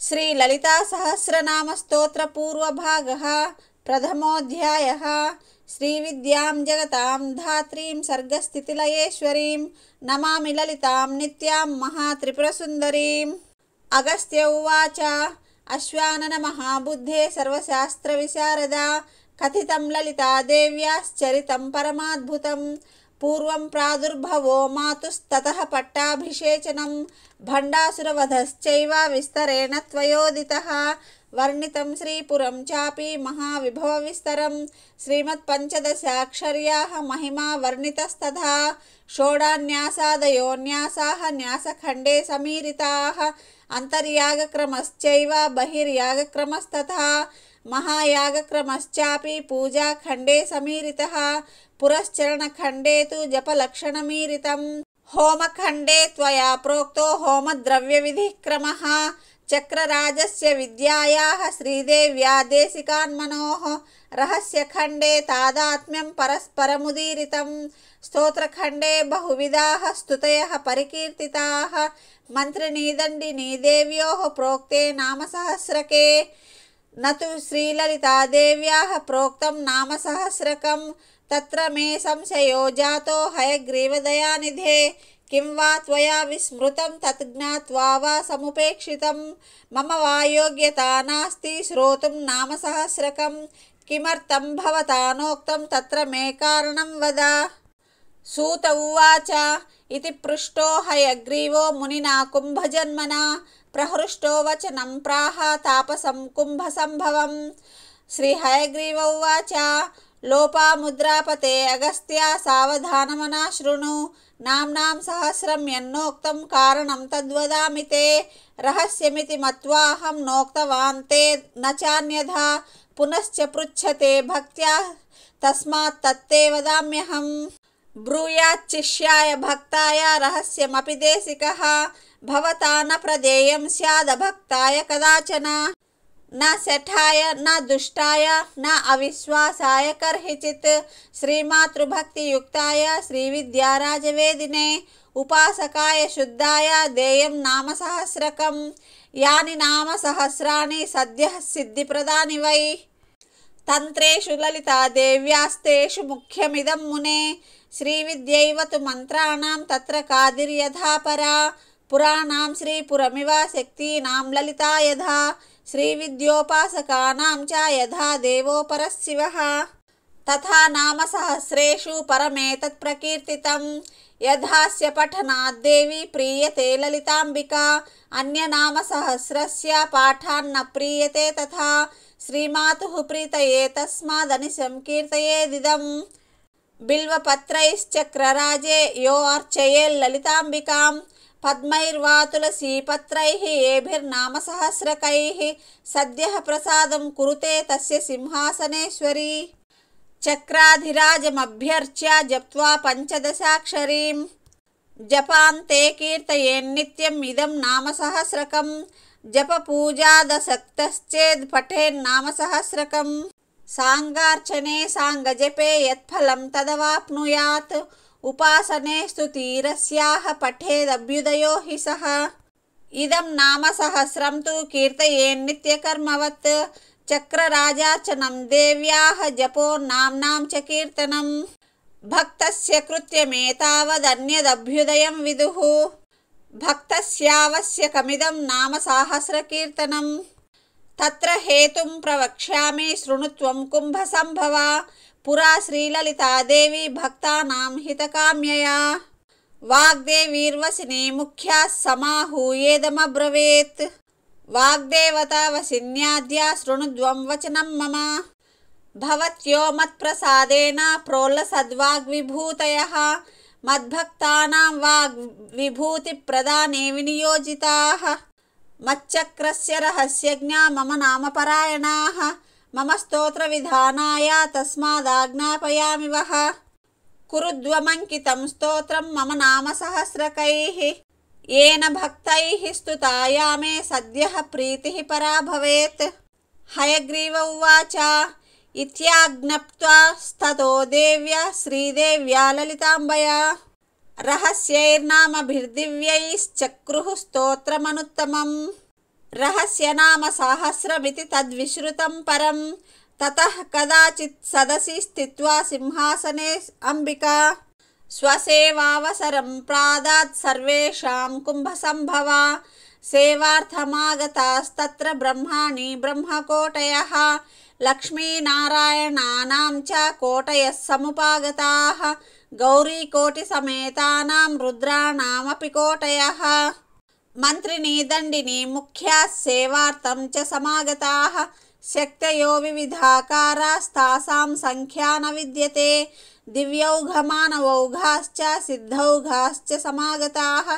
श्री ललिता सहस्रनाम स्तोत्र पूर्वभागः प्रथमोऽध्यायः। श्रीविद्यां जगतां धात्रीं सर्गस्थितिलयेश्वरीं नमामि ललितां नित्यां महात्रिपुरसुन्दरीम्। अगस्त्य उवाच अश्वानन महाबुद्धे सर्वशास्त्रविशारदा कथितं ललिता देव्याश्चरितं परमाद्भुतं। पूर्वं प्रादुर्भवो मातुस्ततः पट्टाभिषेचनं भण्डासुरवधश्चैव विस्तरेण त्वयोदितः। वर्णितं श्रीपुरं चापि महाविभवविस्तरं श्रीमत्पञ्चदशाक्षर्याः महिमा वर्णितस्तथा। षोडान्यासादयो न्यासाः न्यासखण्डे समीरिताः अन्तर्यागक्रमश्चैव बहिर्यागक्रमस्तथा। महायागक्रमश्चापि पूजाखण्डे समीरितः पुरश्चरणखण्डे तु जपलक्षणमीरितं। होमखण्डे त्वया प्रोक्तो होमद्रव्यविधिक्रमः चक्रराजस्य विद्यायाः श्रीदेव्या देशिकान्मनोः। रहस्यखण्डे तादात्म्यं परस्परमुदीरितं स्तोत्रखण्डे बहुविधाः स्तुतयः परिकीर्तिताः। मन्त्रिणीदण्डिनी देव्योः प्रोक्ते नामसहस्रके न तु श्रीललितादेव्याः प्रोक्तं नामसहस्रकं। तत्र मे संशयो जातो हयग्रीवदयानिधे किं वा त्वया विस्मृतं तत् ज्ञात्वा वा समुपेक्षितं। मम वा योग्यता नास्ति श्रोतुं नामसहस्रकं किमर्थं भवता नोक्तं तत्र मे कारणं वद। सूत उवाच इति पृष्टो हयग्रीवो मुनिना कुम्भजन्मना प्रहृष्टो वचनं प्राह तापसं कुम्भसंभवम्। श्रीहयग्रीव उवाच लोपामुद्रापते अगस्त्या सावधानमना शृणु नाम्नां सहस्रं यन्नोक्तं कारणं तद्वदामि ते। रहस्यमिति मत्वाहं नोक्तवान् ते न चान्यथा पुनश्च पृच्छते भक्त्या तस्मात् तत्ते वदाम्यहम्। ब्रूयाच्चिष्याय भक्ताय रहस्यमपि देशिकः भवता न प्रदेयं स्यादभक्ताय कदाचन। न शठाय न दुष्टाय न अविश्वासाय कर्हिचित् श्रीमातृभक्तियुक्ताय श्रीविद्याराजवेदिने उपासकाय शुद्धाय देयं नामसहस्रकं। यानि नामसहस्राणि सद्यः सिद्धिप्रदानि वै। तन्त्रेषु ललितादेव्यास्तेषु मुख्यमिदं मुने श्रीविद्यैव तु मन्त्राणां तत्र कादिर्यथा परा। पुराणां श्रीपुरमिव शक्तीनां ललिता यथा श्रीविद्योपासकानां च यथा देवो परशिवः तथा नामसहस्रेषु परमेतत् प्रकीर्तितं। यथास्य पठनात् देवी प्रीयते ललिताम्बिका अन्यनामसहस्रस्य पाठान्न प्रीयते तथा। श्रीमातुः प्रीतये तस्मादनिशं कीर्तयेदिदम्। बिल्वपत्रैश्चक्रराजे यो अर्चयेत् ललिताम्बिकां पद्मैर्वा तुलसीपत्रैः येभिर्नामसहस्रकैः सद्यः प्रसादं कुरुते तस्य सिंहासनेश्वरी। चक्राधिराजमभ्यर्च्य जप्त्वा पञ्चदशाक्षरीं जपान्ते कीर्तयेन्नित्यम् इदं नामसहस्रकं। जपपूजादसक्तश्चेद् पठेन्नामसहस्रकं साङ्गार्चने साङ्गजपे यत्फलं तदवाप्नुयात्। उपासने स्तुतिरस्याः पठेदभ्युदयो हि सः। इदं नामसहस्रं तु कीर्तयेन्नित्यकर्मवत् चक्रराजार्चनं देव्याः जपो नाम्नां च कीर्तनं। भक्तस्य कृत्यमेतावदन्यदभ्युदयं विदुः भक्तस्यावश्यकमिदं नामसाहस्रकीर्तनं। तत्र हेतुं प्रवक्ष्यामि शृणुत्वं कुम्भसंभवा। पुरा श्रीललितादेवी भक्तानां हितकाम्यया वाग्देवीर्वसिनी मुख्या समाहूयेदमब्रवीत्। वाग्देवता वसिन्याद्या शृणुध्वं वचनं मम। भवत्यो मत्प्रसादेन प्रोल्लसद्वाग्विभूतयः मद्भक्तानां वाग्विभूतिप्रदाने विनियोजिताः। मच्चक्रस्य रहस्यज्ञा मम नामपरायणाः मम स्तोत्रविधानाय तस्मादाज्ञापयामि वः। कुरुध्वमङ्कितं स्तोत्रं मम नामसहस्रकैः येन भक्तैः स्तुता या मे सद्यः प्रीतिः परा भवेत्। हयग्रीव उवाच इत्याज्ञप्त्वा स्ततो देव्या श्रीदेव्या ललिताम्बया रहस्यैर्नामभिर्दिव्यैश्चक्रुः स्तोत्रमनुत्तमम्। रहस्यनाम सहस्रमिति तद्विश्रुतं परं ततः कदाचित् सदसि स्थित्वा सिंहासने अंबिका स्वसेवावसरं प्रादात् सर्वेषां कुम्भसम्भवा सेवार्थमागतास्तत्र ब्रह्माणि ब्रह्मकोटयः लक्ष्मीनारायणानां च कोटयः समुपागताः गौरीकोटिसमेतानां रुद्राणामपि कोटयः मंत्रिणी दंडिनी मुख्या सेवार्थं च समागताः शक्तयो विविधाकारास्तासां संख्या न विद्यते दिव्यौघमानवौघाश्च सिद्धौघाश्च समागताः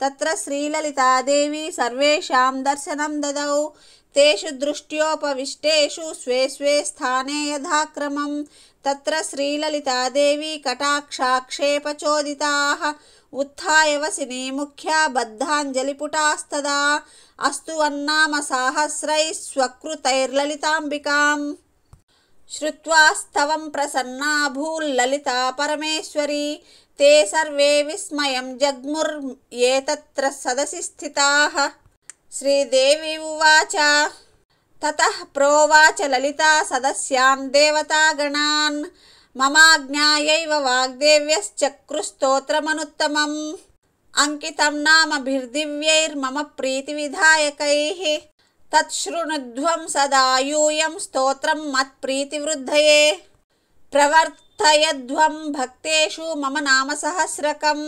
तत्र श्रीललितादेवी सर्वेषां दर्शनं ददौ तेषु दृष्ट्योपविष्टेषु स्वे स्वे स्थाने यथाक्रमं तत्र श्रीललितादेवी कटाक्षाक्षेपचोदिताः उत्थाय वसिनी मुख्या बद्धाञ्जलिपुटास्तदा अस्तुवन्नाम सहस्रैः स्वकृतैर्ललिताम्बिकाम् श्रुत्वा स्तवं प्रसन्ना भूल्ललिता परमेश्वरी ते सर्वे विस्मयं जग्मुर्येतत्र सदसि स्थिताः श्रीदेवी उवाच ततः प्रोवाच ललिता सदस्यान् देवतागणान् ममाज्ञायैव वाग्देव्यश्चक्रुस्तोत्रमनुत्तमम् अंकितं नामभिर्दिव्यैर्मम प्रीतिविधायकैः तच्छृणुध्वं सदा यूयं स्तोत्रं मत्प्रीतिवृद्धये प्रवर्तयध्वं भक्तेषु मम नाम सहस्रकम्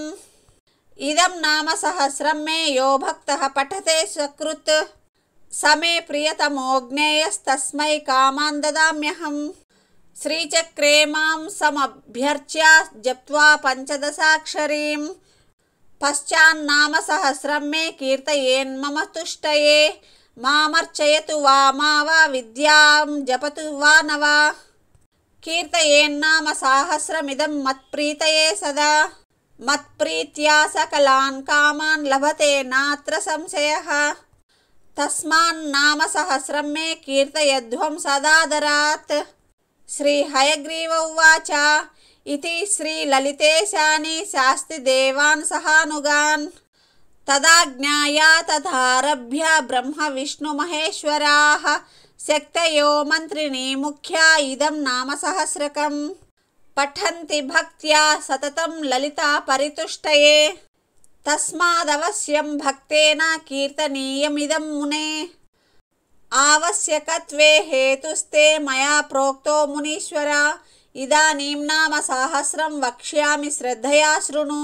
इदं नाम सहस्रं मे यो भक्तः पठते सकृत् समे प्रियतमो ज्ञेयस्तस्मै कामान् ददाम्यहम् श्रीचक्रे मां समभ्यर्च्य जप्त्वा पञ्चदशाक्षरीं पश्चान्नाम सहस्रं मे कीर्तयेन्मम तुष्टये मामर्चयतु वा मा वा विद्यां जपतु वा न वा कीर्तयेन्नाम सहस्रमिदं मत्प्रीतये सदा मत्प्रीत्या सकलान् कामान् लभते नात्र संशयः तस्मान्नाम सहस्रं मे कीर्तयध्वं सदादरात् श्री हयग्रीव उवाच इति श्री ललितेशानि शास्ति देवान् सहानुगान् तदाज्ञाया तथारभ्य ब्रह्म विष्णु महेश्वराः शक्तयो मंत्रिणी मुख्या इदं नाम सहस्रकम् पठन्ति भक्त्या सततं ललिता परितुष्टये तस्मादवश्यं भक्तेन कीर्तनीयमिदं मुने आवश्यकत्वे हेतुस्ते मया प्रोक्तो मुनीश्वरा इदानीं नाम सहस्रं वक्ष्यामि श्रद्धया शृणु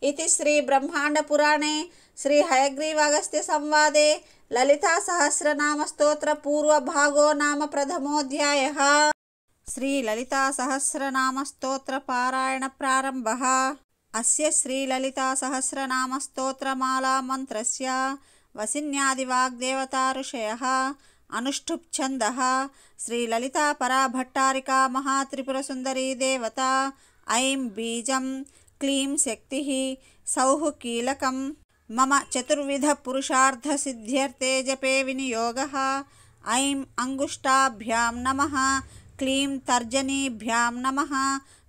इति श्री ब्रह्मांड पुराणे श्री हयग्रीव अगस्त्य संवादे ललिता सहस्रनाम स्तोत्र पूर्व भागो नाम प्रथमोऽध्यायः श्री ललिता सहस्रनाम स्तोत्र पारायण प्रारंभः अस्य श्री ललिता सहस्रनाम स्तोत्रमाला मंत्रस्य वसिन्यादिवाग्देवता ऋषयः अनुष्ठुप् छन्दः श्री ललिता पराभट्टारिका महात्रिपुरसुंदरी देवता ऐं बीजं क्लीं शक्तिः सौः कीलकं मम चतुर्विध पुरुषार्थ सिद्ध्यर्थे जपे विनियोगः ऐं अंगुष्ठाभ्यां नमः क्लीं तर्जनीभ्यां नमः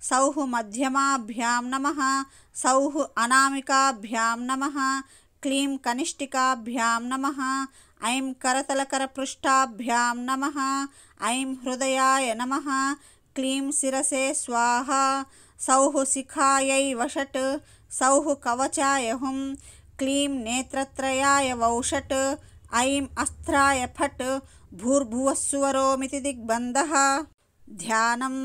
सौः मध्यमाभ्यां नमः सौः अनामिकाभ्यां नमः क्लीं कनिष्ठिकाभ्यां नमः ऐं करतलकरपृष्ठाभ्यां नमः ऐं हृदयाय नमः क्लीं शिरसे स्वाहा सौः शिखायै वषट् सौः कवचाय हुं क्लीं नेत्रत्रयाय वौषट् ऐं अस्त्राय फट् भूर्भुवस्सुवरोमिति दिग्बन्धः ध्यानम्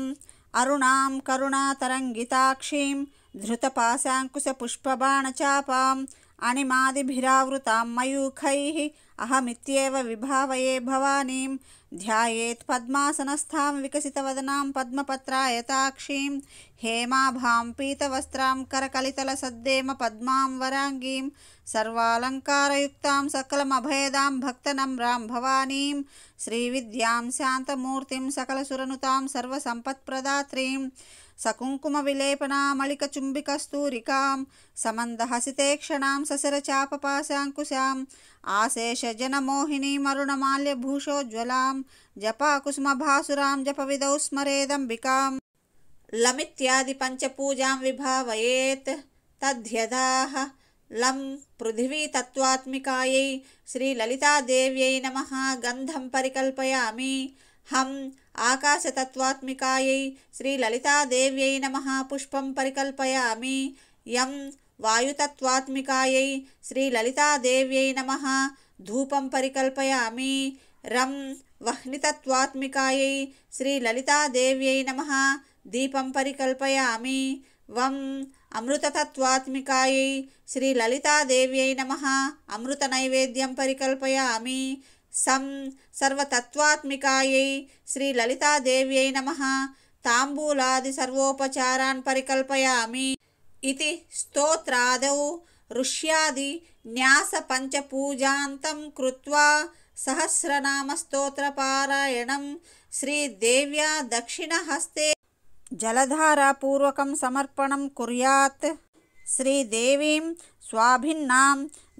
अरुणां करुणातरङ्गिताक्षीं धृतपाशाङ्कुशपुष्पबाणचापाम् अणिमादिभिरावृतां मयूखैः अहमित्येव विभावये भवानीं ध्यायेत् पद्मासनस्थां विकसितवदनां पद्मपत्रायताक्षीं हेमाभां पीतवस्त्रां करकलितलसद्देम पद्मां वराङ्गीं सर्वालङ्कारयुक्तां सकलमभयदां भक्तनम्रां भवानीं श्रीविद्यां शान्तमूर्तिं सकलसुरनुतां सर्वसम्पत्प्रदात्रीं सकुङ्कुमविलेपनामलिकचुम्बिकस्तूरिकां समन्दहसितेक्षणां ससरचापपाशाङ्कुशाम् आशेषजनमोहिनीम् अरुणमाल्यभूषोज्ज्वलां जपाकुसुमभासुरां जपविदौ स्मरेदम्बिकां लमित्यादि पञ्चपूजां विभावयेत् तद्यदाः లం పృథివీతత్వాత్మికాయై శ్రీలలితాదేవ్యై నమః గంధం పరికల్పయామి. హం ఆకాశతత్వాత్మికాయై శ్రీలలితాదేవ్యై నమః పుష్పం పరికల్పయామి. యం వాయుతత్వాత్మికాయై శ్రీలలితాదేవ్యై నమః ధూపం పరికల్పయామి. రం వహ్నితత్వాత్మికాయై శ్రీలలితాదేవ్యై నమః దీపం పరికల్పయామి. వం అమృతతత్వాత్మికాయై శ్రీలలితాదేవ్యై నమః అమృత నైవేద్యం పరికల్పయామి. సం సర్వతత్వాత్మికాయై శ్రీలలితాదేవ్యై నమః తాంబూలాది సర్వోపచారాన్ పరికల్పయామి. ఇతి స్తోత్రాదౌ ఋష్యాది న్యాస పంచపూజాంతం కృత్వా సహస్రనామస్తోత్రపారాయణం శ్రీదేవ్యా దక్షిణహస్తే జలధారాపూర్వకం సమర్పణం కుర్యాత్. శ్రీదేవీం స్వాభిన్నాం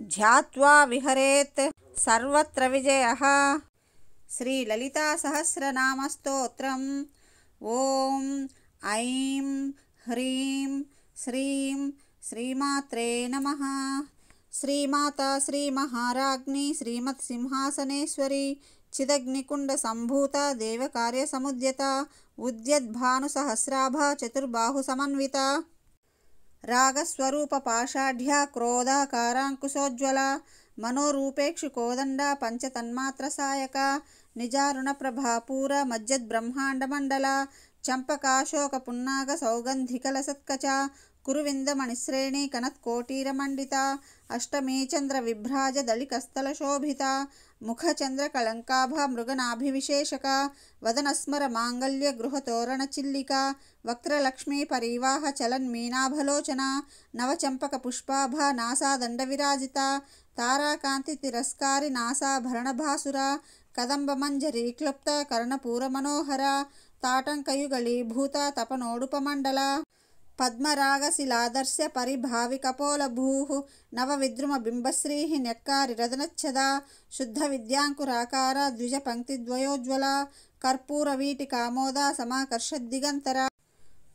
ధ్యాత్వా విహరేత్ సర్వత్ర విజయః. శ్రీలలితా సహస్రనామస్తోత్రం. ఓం ఐం హ్రీం శ్రీం శ్రీమాత్రే నమః. శ్రీమాతా శ్రీమహారాజ్ఞి శ్రీమత్ సింహాసనేశ్వరి చిదగ్నికుండ సంభూత దేవకార్య సముద్యత ఉద్యద్భాను సహస్రాభ చతుర్బాహు సమన్విత రాగస్వరూప పాషాఢ్య క్రోధాకారాంకుశోజ్వల మనోరూపేక్షు కోదండ పంచతన్మాత్ర సాయక నిజారుణ ప్రభాపూర మజ్జద్బ్రహ్మాండమండల చంపకాశోక పున్నాగ సౌగంధికల సత్కచ కురువిందమణిశ్రేణి కనత్కోటీరమండిత అష్టమీ చంద్ర విభ్రాజ దళికస్థల శోభిత ముఖచంద్ర కళంకాభ మృగనాభివిశేషక వదనస్మర మాంగళ్య గృహతోరణ చిల్లిక వక్రలక్ష్మీ పరివాహ చలన్మీనాభలోచన నవచంపక పుష్పాభ నాసాదండ విరాజిత తారాకాంతి తిరస్కారి నాసాభరణభాసుర కదంబమంజరీ క్లుప్త కర్ణపూర మనోహర తాటంకయుగళీభూత తపనోడుపమండల పద్మరాగశిలాదర్శ పరిభావికపోలభూః నవ విద్రుమ బింబశ్రీ న్యక్కారి రదనచ్చద శుద్ధ విద్యాంకురాకార ద్విజ పంక్తిద్వయోజ్వల కర్పూర వీటి కామోద సమాకర్షద్దిగంతర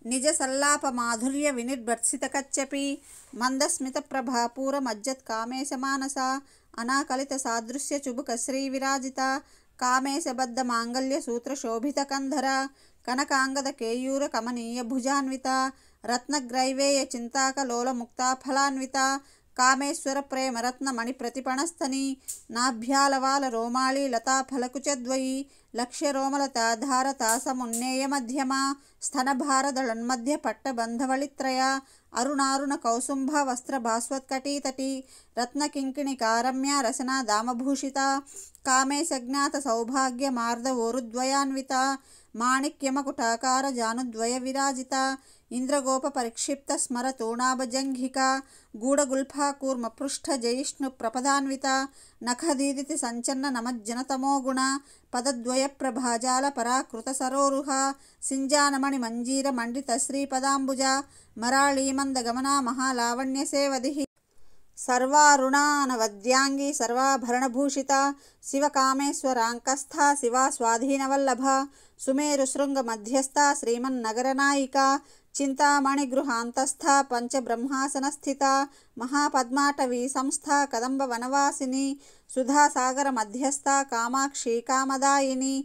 నిజ సల్లాప మాధుర్య వినిర్భర్సిత కచ్చపి మందస్మిత ప్రభాపూర మజ్జత్ కామేశ మానస అనాకలిత సాదృశ్య చుబుక శ్రీ విరాజిత కామేశబద్ధ మాంగళ్య సూత్ర శోభిత కంధర కనకాంగద కేయూర కమనీయ భుజాన్విత రత్నగ్రైవేయ చింతాక లోల ముక్తా ఫలాన్విత కామేశ్వర ప్రేమ రత్న మణి ప్రతిపణస్థని నాభ్యాలవాల రోమాళి లతా ఫలకుచద్వయి లక్ష్య రోమలతాధార తాసమున్నేయ మధ్యమ స్తనభారదళన్మధ్య పట్టబంధవళిత్రయ అరుణారుణ కౌసుంభ వస్త్ర భాస్వత్కటీతటి రత్నకింకిణి కారమ్య రసనా దామభూషిత కామేశజ్ఞాత సౌభాగ్య మార్దవోరుద్వయాన్విత మాణిక్యమకుటాకార జానుద్వయ విరాజిత ఇంద్రగోప పరిక్షిప్త స్మర తూణాభజంఘిక గూఢగుల్ఫా కూర్మ పృష్ఠ జయిష్ణు ప్రపదాన్విత నఖదీదితి సంచన్న నమజ్జనతమోగుణ పదద్వయ ప్రభాజాల పరాకృత సరోరుహ సింజానమణి మంజీర మండిత శ్రీపదాంబుజ మరాళీమంద గమన మహాలావణ్య సేవది సర్వారుణానవద్యాంగి సర్వాభరణభూషిత శివకామేశ్వరాంకస్థ శివా స్వాధీనవల్లభ సుమేరు శృంగ మధ్యస్థ శ్రీమన్నగరనాయిక చింతామణి గృహాంతస్థ పంచబ్రహ్మాసన స్థిత మహాపద్మాటవీ సంస్థ కదంబ వనవాసిని సుధాసాగర మధ్యస్థ కామాక్షి కామదాయిని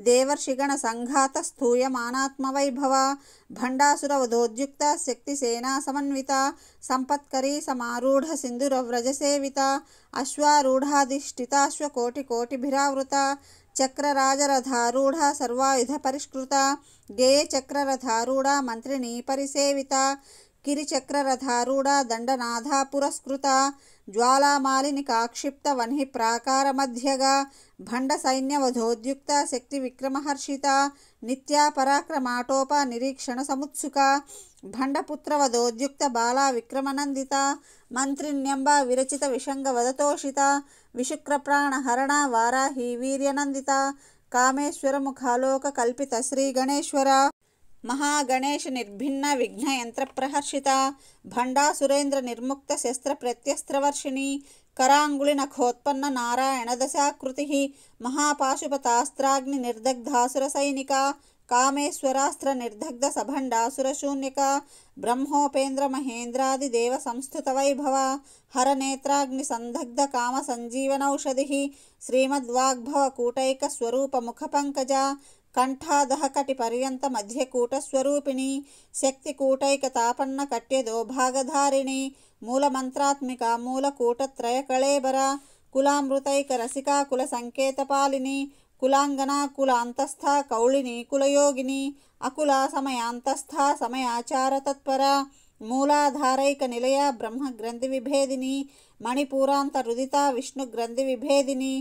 దేవర్షిగణ సంఘాత స్థూయమానాత్మవైభవ భండాసురవధోద్యుక్త శక్తిసేనా సమన్విత సంపత్కరీ సమారూఢ సింధురవ్రజసేవిత అశ్వారూఢాధిష్ఠితాశ్వకోటికోటిభిరావృత చక్రరాజరథారూఢ సర్వాయుధ పరిష్కృత గేయ చక్రరథారూఢ మంత్రిని పరిసేవిత కిరిచక్రరథారూఢ దండనాథా పురస్కృత జ్వాలామాలిని కాక్షిప్త వన్హి ప్రాకార మధ్యగా భండ సైన్యవధోద్యుక్త శక్తి విక్రమహర్షిత నిత్యా పరాక్రమాటోప నిరీక్షణ సముత్సుక భండపుత్రవధోద్యుక్త బాలా విక్రమనందిత మంత్రిణ్యంబ విరచిత విషంగ వదతోషిత విశుక్రప్రాణహరణ వారాహి వీర్యనందిత కామేశ్వర ముఖాలోక కల్పిత శ్రీ గణేశ్వర మహాగణేశ నిర్భిన్న విఘ్నయంత్ర ప్రహర్షిత భండాసురేంద్ర నిర్ముక్త శస్త్ర ప్రత్యస్త్రవర్షిణి కరాంగుళి నఖోత్పన్న నారాయణ దశాకృతి మహాపాశుపతాస్త్రాగ్ని నిర్దగ్ధాసుర సైనిక కామేశ్వరాస్త్ర నిర్దగ్ధ సభండాసురశూన్యక బ్రహ్మోపేంద్ర మహేంద్రాదిదేవ సంస్థుత వైభవ హర నేత్రాగ్ని సందగ్ధ కామ సంజీవనౌషధి శ్రీమద్వాగ్భవ కూటైక స్వరూప ముఖ పంకజ కంఠాదహ కటి పర్యంత మధ్యకూట స్వరూపిణి శక్తి కూటైక తాపన్న కట్యదో భాగధారిణి మూలమంత్రాత్మిక మూలకూటత్రయ కళేబర కులామృతైక రసికా కుల సంకేతపాలిని కులాంగనా కుల అంతస్థ కౌళిని కులయోగిని అకుల సమయాంతస్థ సమయాచార తత్పర మూలాధారైక నిలయ బ్రహ్మ గ్రంథి విభేదిని మణిపూరాంత రుదిత విష్ణు గ్రంథి విభేదిని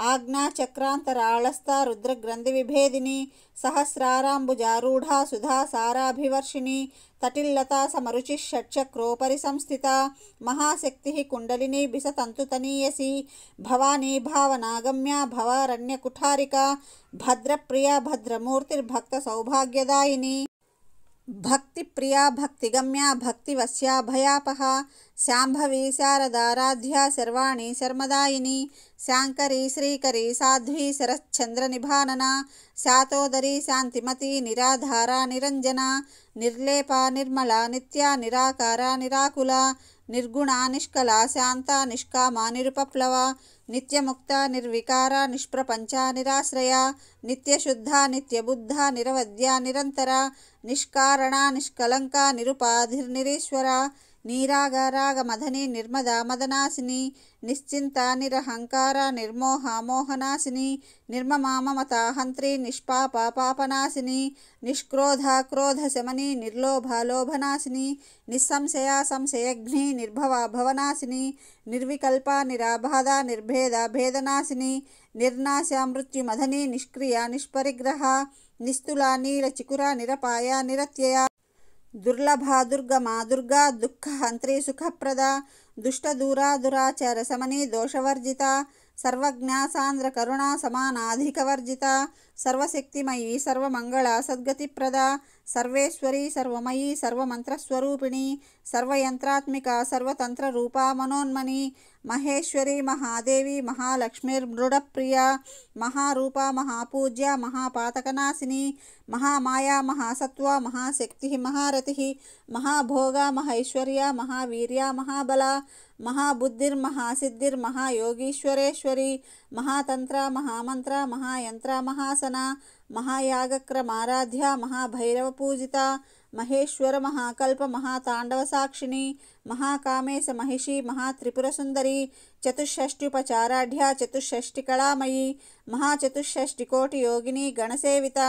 ఆజ్ఞా చక్రాంతరాళస్థ రుద్ర గ్రంథి విభేదిని సహస్రారాంబుజారూఢ సుధా సారాభివర్షిణి తటిల్లతా సమరుచి షట్చక్రోపరి సంస్థిత మహాశక్తి కుండలిని బిసతంతుతనీయసి భవానీ భావనాగమ్య భవారణ్య కుఠారిక భద్రప్రియ భద్రమూర్తిర్భక్త సౌభాగ్యదాయిని భక్తి ప్రియా భక్తిగమ్య భక్తివశ్యా భయాపహ శాంభవి శారదారాధ్య శర్వాణి శర్మదాయిని శాంకరీ శ్రీకరీ సాధ్వీ శరశ్చంద్ర నిభానన శాతోదరీ శాంతిమతి నిరాధార నిరంజన నిర్లేప నిర్మల నిత్య నిరాకార నిరాకుల నిర్గుణ నిష్కల శాంత నిష్కామ నిరుపప్లవ నిత్యముక్త నిర్వికార నిష్ప్రపంచ నిరాశ్రయ నిత్యశుద్ధ నిత్యబుద్ధ నిరవద్య నిరంతర నిష్కారణ నిష్కలంక నిరుపాధిర్నిరీశ్వర నీరాగరాగమధని నిర్మద మదనాశిని నిశ్చింత నిరహంకార నిర్మోహ మోహనాశిని నిర్మమా మమతా హంత్రి నిష్పాప పాపనాశిని నిష్క్రోధ క్రోధశమని నిర్లోభ లోభనాశిని నిస్సంశయ సంశయఘ్ని నిర్భవ భవనాశిని నిర్వికల్ప నిరాబాధ నిర్భేద భేదనాశిని నిర్నాశ మృత్యుమధని నిష్క్రియ నిష్పరిగ్రహ నిస్తుల నీల చికుర నిరపాయ నిరత్యయ దుర్లభ దుర్గమా దుర్గా దుఃఖహంత్రి సుఖప్రద దుష్టదూరా దురాచార సమని దోషవర్జిత సర్వజ్ఞ సాంద్ర కరుణా సమానాధికవర్జిత సర్వశక్తిమయీ సర్వమంగళ సద్గతిప్రద సర్వేశ్వరీ సర్వమయీ సర్వమంత్రస్వరూపిణి సర్వయంత్రాత్మిక సర్వతంత్ర రూపా మనోన్మని మహేశ్వరి మహాదేవి మహాలక్ష్మిర్మృడప్రియ మహారూప మహాపూజ్య మహాపాతకనాశిని మహామాయా మహాసత్వ మహాశక్తి మహారతి మహాభోగ మహైశ్వర్య మహావీర్య మహాబల మహాబుద్ధిర్మహాసిద్ధిర్ మహాయోగీశ్వరేశ్వరి మహాతంత్ర మహామంత్ర మహాయంత్ర మహాసన మహాయాగక్రమారాధ్య మహాభైరవ పూజిత మహేశ్వర మహాకల్ప మహాతాండవ సాక్షిణి మహాకామేశ మహిషి మహాత్రిపురసుందరి చతుషష్ట్యుపచారాఢ్య చతుషష్టికళామయీ మహాచతుషష్టికోటి యోగిని గణసేవిత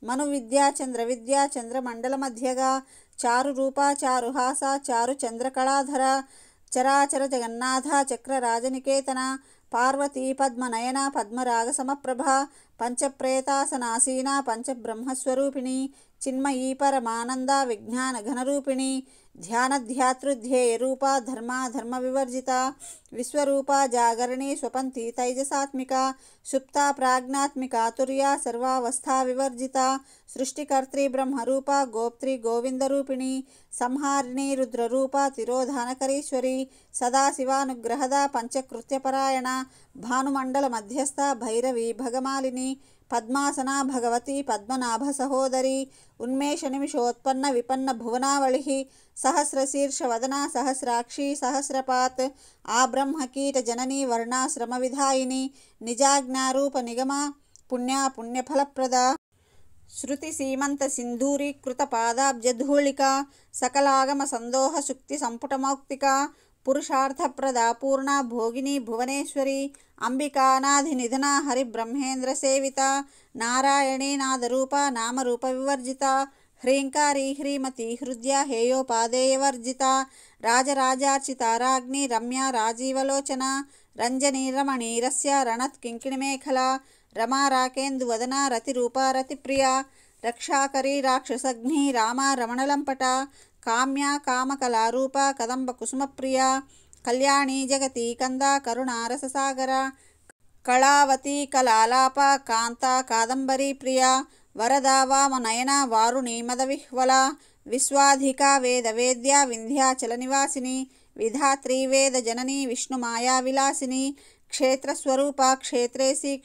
మనువిద్యా చంద్రవిద్యా చంద్రమండల మధ్యగా చారు రూప చారుహాస చారు చంద్రకళాధర చరాచర జగన్నాథ చక్రరాజనికేతన పార్వతీ పద్మనయన పద్మరాగ సమప్రభ పంచప్రేతాసనాసీన పంచబ్రహ్మస్వరూపిణి చిన్మయీ పరమానంద విజ్ఞాన ఘనరూపిణి ధ్యానధ్యాతృధ్యేయ రూప ధర్మ వివర్జిత విశ్వరూప జాగరణి స్వపంతి తైజసాత్మిక సుప్త ప్రాజ్ఞాత్మిక తుర్య సర్వావస్థా వివర్జిత సృష్టికర్త్రి బ్రహ్మరూప గోప్త్రి గోవిందరూపిణి సంహారిణి రుద్రరూప తిరోధానకరీశ్వరి సదాశివానుగ్రహద పంచకృత్యపరాయణ భానుమండల మధ్యస్థ భైరవి భగమాలిని పద్మాసన భగవతి పద్మనాభ సహోదరి ఉన్మేష నిమిషోత్పన్న విపన్న భువనావళి సహస్రశీర్ష వదన సహస్రాక్షి సహస్రపాత్ ఆ బ్రహ్మకీట జనని వర్ణాశ్రమ విధాయిని నిజాజ్ఞారూప నిగమ పుణ్యఫలప్రద శృతి సీమంత సింధూరీకృత పాదాబ్జధూళిక సకలాగమ సందోహ సుక్తి సంపుటమౌక్తిక పురుషార్థప్రద పూర్ణ భోగిని భువనేశ్వరి అంబికానాధి నిధన హరిబ్రహ్మేంద్ర సేవిత నారాయణీ నాదరూప నామరూప వివర్జిత హ్రీంకారీ హ్రీమతి హృద్య హేయోపాదేయవర్జిత రాజరాజార్చిత రాజ్ఞి రమ్య రాజీవలోచన రంజనీ రమణీరస్య రణత్ కింకిణిమేఖల రమా రాకేందువదన రతిరూప రతిప్రియ రక్షాకరీ రాక్షసగ్ని రామ రమణలంపట కామ్య కామకళారూప కదంబ కుసుమప్రియ కళ్యాణి జగతి కంద కరుణారససాగర కళావతి కళాలాప కాంత కాదంబరీ ప్రియ వరద వామనయన వారుణి మదవిహ్వల విశ్వాధిక వేదవేద్య వింధ్యాచల నివాసిని విధాత్రి వేద జనని విష్ణుమాయా విలాసిని క్షేత్రస్వరూపా క్షేత్రేసి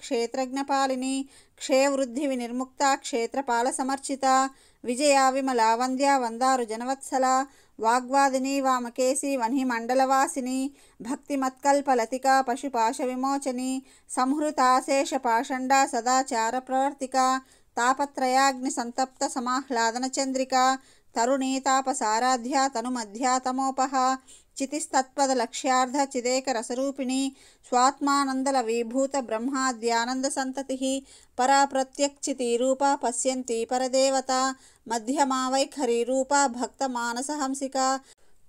క్షేత్రజ్ఞపాలిని క్షయవృద్ధి వినిర్ముక్త క్షేత్రపాల సమర్చిత విజయా విమలా వంద్యా వందారు జనవత్సల వాగ్వాదిని వామకేసి వన్హిమండలవాసిని భక్తిమత్కల్పలతికా పశుపాశ విమోచని సంహృతాశేష పాషండా సదాచార ప్రవర్తిక తాపత్రయాగ్ని సంతప్త సమాహ్లాదన చంద్రిక తరుణీ తాపసారాధ్య తనుమధ్యా తమోపహ చితిస్తత్పద లక్ష్యార్థ చిదేక రసరూపిణి స్వాత్మానందల విభూత బ్రహ్మాద్యానంద సంతతి పరా ప్రత్యక్షితి రూపా పశ్యంతి పరదేవత మధ్యమా వైఖరి రూపా భక్త మానసహంసిక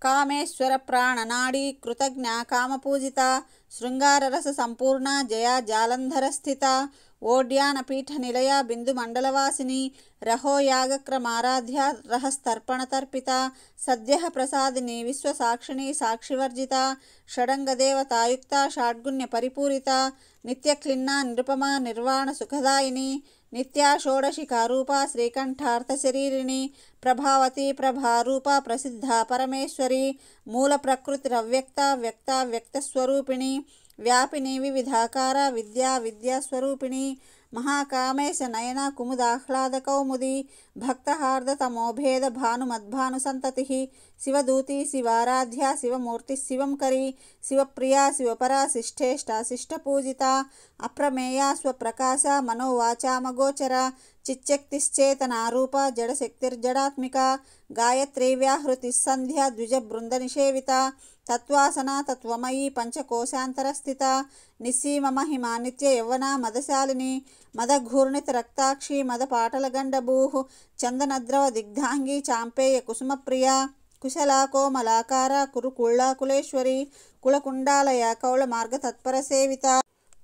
కామేశ్వర ప్రాణనాడీ కృతజ్ఞ కామపూజిత శృంగారరస సంపూర్ణ జయా జాలంధర స్థిత ఓడ్యాన పీఠ నిలయ బిందు మండలవాసిని రహో యాగక్రమారాధ్య రహస్తర్పణ తర్పిత సద్య ప్రసాదిని విశ్వసాక్షిణి సాక్షివర్జిత షడంగదేవతాయుక్త షాడ్గుణ్య పరిపూరిత నిత్యక్లిన్నా నిరుపమా నిర్వాణ సుఖదాయిని నిత్యా షోడశికారూపా శ్రీకంఠార్థశరీరిణి ప్రభావతి ప్రభారూపా ప్రసిద్ధ పరమేశ్వరి మూల ప్రకృతిరవ్యక్త వ్యక్త వ్యక్తస్వరూపిణి వ్యాపిని వివిధాకార విద్యాస్వరూపిణి మహాకామేశ నయన కుముదాహ్లాద కౌముది భక్తహార్ద తమోభేద భానుమద్భాను సంతతి శివదూతి శివారాధ్య శివమూర్తి శివంకరి శివప్రియా శివపరా శిష్టేష్ట శిష్టపూజిత అప్రమేయ స్వప్రకాశ మనోవాచామగోచర చిచ్చక్తిశ్చేతనారూప జడశక్తిర్జడాత్మిక గాయత్రీ వ్యాహృతి సంధ్య ద్విజ బృంద నిషేవిత తత్వాసన తత్వమయీ పంచకోశాంతరస్థిత నిస్సీమ మహిమా నిత్య యవ్వన మదశాలిని మదఘూర్ణిత రక్తాక్షి మదపాటలగండభూ చందనద్రవ దిగ్ధాంగి చాంపేయ కుసుమప్రియ కుశలా కోమలాకార కురుకుళ్ళాకులేశ్వరి కులకుండాలయ కౌళ మార్గ తత్పర సేవిత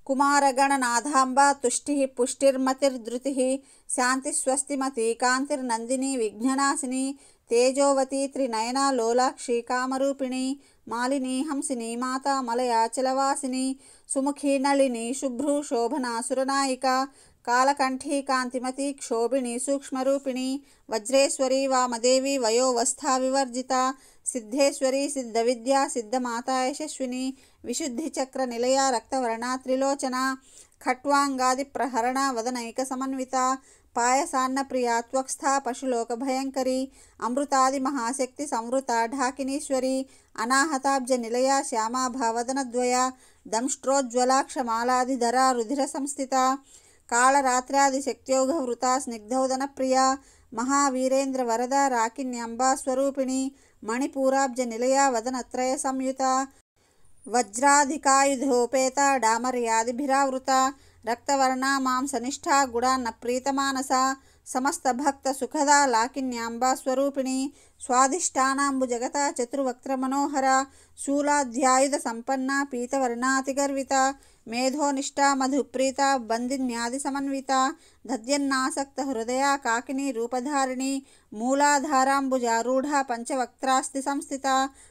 కుమారగణనాథాంబ తుష్టి పుష్టిర్మతిర్ధృతి శాంతి స్వస్తిమతి కాంతిర్నందిని విఘ్ననాశిని తేజోవతి త్రినయన లోలాక్షి కామరూపిణి మాలిని హంసిని మాతా మలయాచలవాసిని సుముఖి నళిని శుభ్రు శోభనాసురనాయిక కాలకంఠీ కాంతిమతి క్షోభిణి సూక్ష్మరూపిణి వజ్రేశ్వరి వామదేవి వయోవస్థా వివర్జిత సిద్ధేశ్వరి సిద్ధవిద్యా సిద్ధమాతా యశస్విని విశుద్ధిచక్ర నిలయ రక్తవర్ణ త్రిలోచన ఖట్వాంగాది ప్రహరణ వదనైక సమన్విత పాయసాన్న ప్రియా త్వక్స్థా పశులోక భయంకరి అమృతాది మహాశక్తి సంవృత ఢాకినీశ్వరి అనాహతాబ్జ నిలయ శ్యామాభావదనద్వయ దంష్ట్రోజ్వలాక్షమాలాధిధరా రుధిర సంస్థిత కాళరాత్రాది శక్త్యోగవృత స్నిగ్ధౌదన ప్రియ మహావీరేంద్ర వరద రాకిన్యంబా స్వరూపిణి మణిపూరాబ్జ నిలయ వదనత్రయ సంయుత వజ్రాధికాయుధోపేత డామర్యాదిభిరావృత రక్తవర్ణ మాంసనిష్ఠా గుడాన్న ప్రీతమానస సమస్త భక్త సుఖదా లాకిన్యాంబా స్వరూపిణి స్వాధిష్టానాంబు జగత చతుర్వక్త్ర మనోహర శూలాధ్యాయుధ సంపన్న పీతవర్ణాతిగర్విత మేధోనిష్టా మధుప్రీత బందిన్యాది సమన్విత దద్యన్నాసక్త హృదయ కాకిని రూపధారిణి మూలాధారాంబుజారూఢ పంచవక్త్రాస్తి సంస్థిత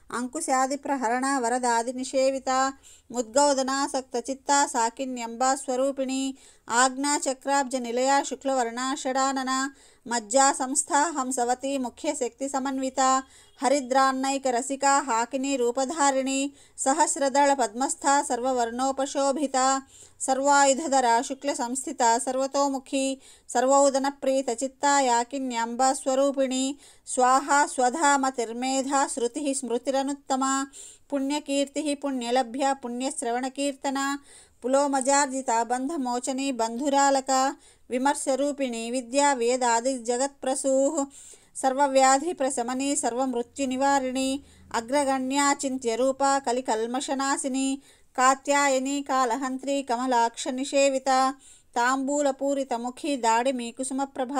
అంకుశాది ప్రహరణ వరదాది నిషేవిత ముద్గౌదనాసక్త చిత్త సాకిన్యంబా స్వరూపిణి ఆజ్ఞాచక్రాబ్జ నిలయ శుక్లవర్ణ షడానన మజ్జా సంస్థా హంసవతి ముఖ్య శక్తి సమన్విత హరిద్రాన్నైక రసికా హాకిని రూపధారిణి సహస్రదళ పద్మస్థ సర్వవర్ణోపశోభిత సర్వాయుధధరా శుక్ల సంస్థిత సర్వతోముఖి సర్వౌదన ప్రీత చిత్తా యాకిన్యాంబా స్వరూపిణి స్వాహా స్వధామతిర్మేధా శృతి స్మృతిరనుత్తమ పుణ్యకీర్తి పుణ్యలభ్య పుణ్యశ్రవణకీర్తన పులోమజార్జిత బంధమోచని బంధురాలక విమర్శరూపిణి విద్యా వేదాది జగత్ప్రసూః సర్వవ్యాధి ప్రశమని సర్వమృత్యునివారిణి అగ్రగణ్యా చింత్యరూప కలికల్మషనాశిని కాత్యాయని కాలహంత్రి కమలాక్ష నిషేవిత తాంబూలపూరితముఖి దాడిమి కుసుమప్రభ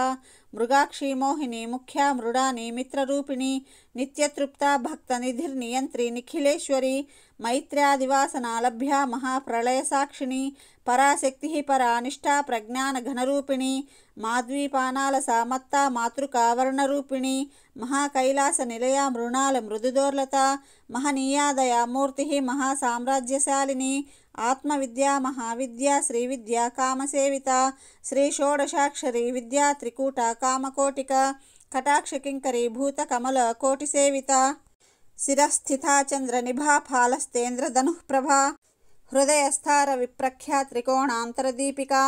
మృగాక్షి మోహిని ముఖ్య మృడాని మిత్రరూపిణి నిత్యతృప్త భక్తనిధిర్నియంత్రి నిఖిలేశ్వరి మైత్ర్యాదివాసనాలభ్య మహాప్రళయ సాక్షిణి పరాశక్తి పరానిష్టా ప్రజ్ఞాన ఘనరూపిణి మాద్వీపానాల సామత్త మాతృకావర్ణరూపిణి మహాకైలాస నిలయ మృణాల మృదుదోర్లత మహనీయాదయామూర్తి మహాసామ్రాజ్యశాలిని ఆత్మవిద్యా మహావిద్యా శ్రీవిద్యా కామసేవిత శ్రీ షోడశాక్షరీ విద్యా త్రికూట కామకోటిక కటాక్షకింకరీ భూత కమల కోటిసేవిత శిరస్థితా చంద్రనిభా ఫాలస్తేంద్రధనుఃప్రభా హృదయస్థార విప్రఖ్యా త్రికోణాంతరదీపికా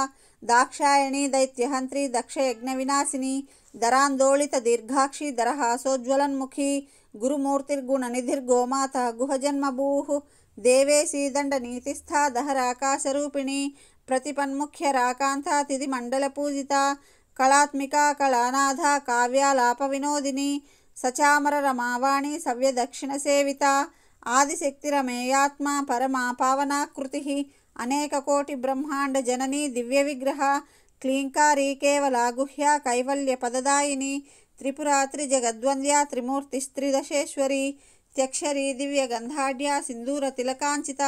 దాక్షాయణీ దైత్యహంత్రి దక్షయజ్ఞ వినాశిని దరాందోళిత దీర్ఘాక్షి దరహాసోజ్వలన్ముఖి గురుమూర్తిర్గుణనిధిర్గోమాత గుహజన్మభూః దేవేశీ దండనీతిస్థా దహరాకాశరూపిణి ప్రతిపన్ముఖ్యరాకాంతా తిథిమండలపూజిత కళాత్మికా కళానాథ కావ్యాలాప వినోదిని సచామర రమావాణి సవ్యదక్షిణ సేవిత ఆదిశక్తిరమేయాత్మ పరమా పావనాకృతి అనేక కోటి బ్రహ్మాండ జననీ దివ్య విగ్రహ క్లీంకారీ కేవలా గుహ్య కైవల్య పదదాయిని త్రిపురాత్రి జగద్వంద్యా త్రిమూర్తిస్త్రిదశేశ్వరి త్యక్షరీ దివ్య గంధాఢ్యా సింధూర తిలకాంచిత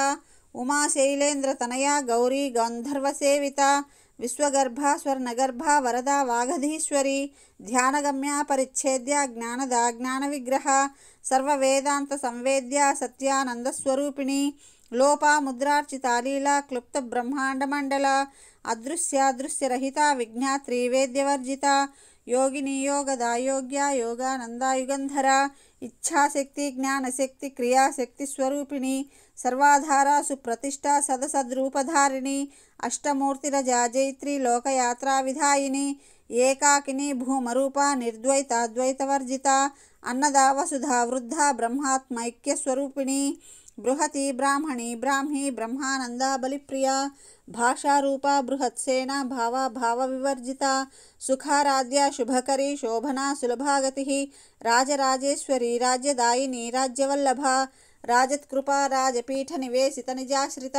ఉమాశైలేంద్ర తనయా గౌరీ గంధర్వ సేవిత విశ్వగర్భ స్వర్ణగర్భ వరదా వాగధీశ్వరి ధ్యానగమ్య పరిచ్ఛేద్య జ్ఞానద జ్ఞాన విగ్రహ సర్వవేదాంత సంవేద్య సత్యానందస్వరూపిణి లోపాముద్రార్చితా లీలా క్లుప్త బ్రహ్మాండ మండల అదృశ్యాదృశ్యరహిత విజ్ఞాత్రి వేద్యవర్జిత యోగిని యోగదా యోగ్య యోగానందాయుగంధర ఇచ్ఛాశక్తి జ్ఞానశక్తి క్రియాశక్తి స్వరూపిణి సర్వాధార సుప్రతిష్ఠ సదసద్రూపధారిణి అష్టమూర్తిరజా జైత్రి లోకయాత్రా విధాయిని ఏకాకిని భూమరూప నిర్ద్వైతాద్వైతవర్జిత అన్నదా వసుధా వృద్ధ బ్రహ్మాత్మైక్య స్వరూపిణి బృహతి బ్రాహ్మణి బ్రాహ్మీ బ్రహ్మానంద బలిప్రియ భాషారూప బృహత్సేన భావ వివర్జిత సుఖారాధ్య శుభకరీ శోభనా సులభాగతి రాజరాజేశ్వరి రాజ్యదాయిని రాజ్యవల్లభ రాజత్కృపా రాజపీఠ నివేశిత నిజాశ్రిత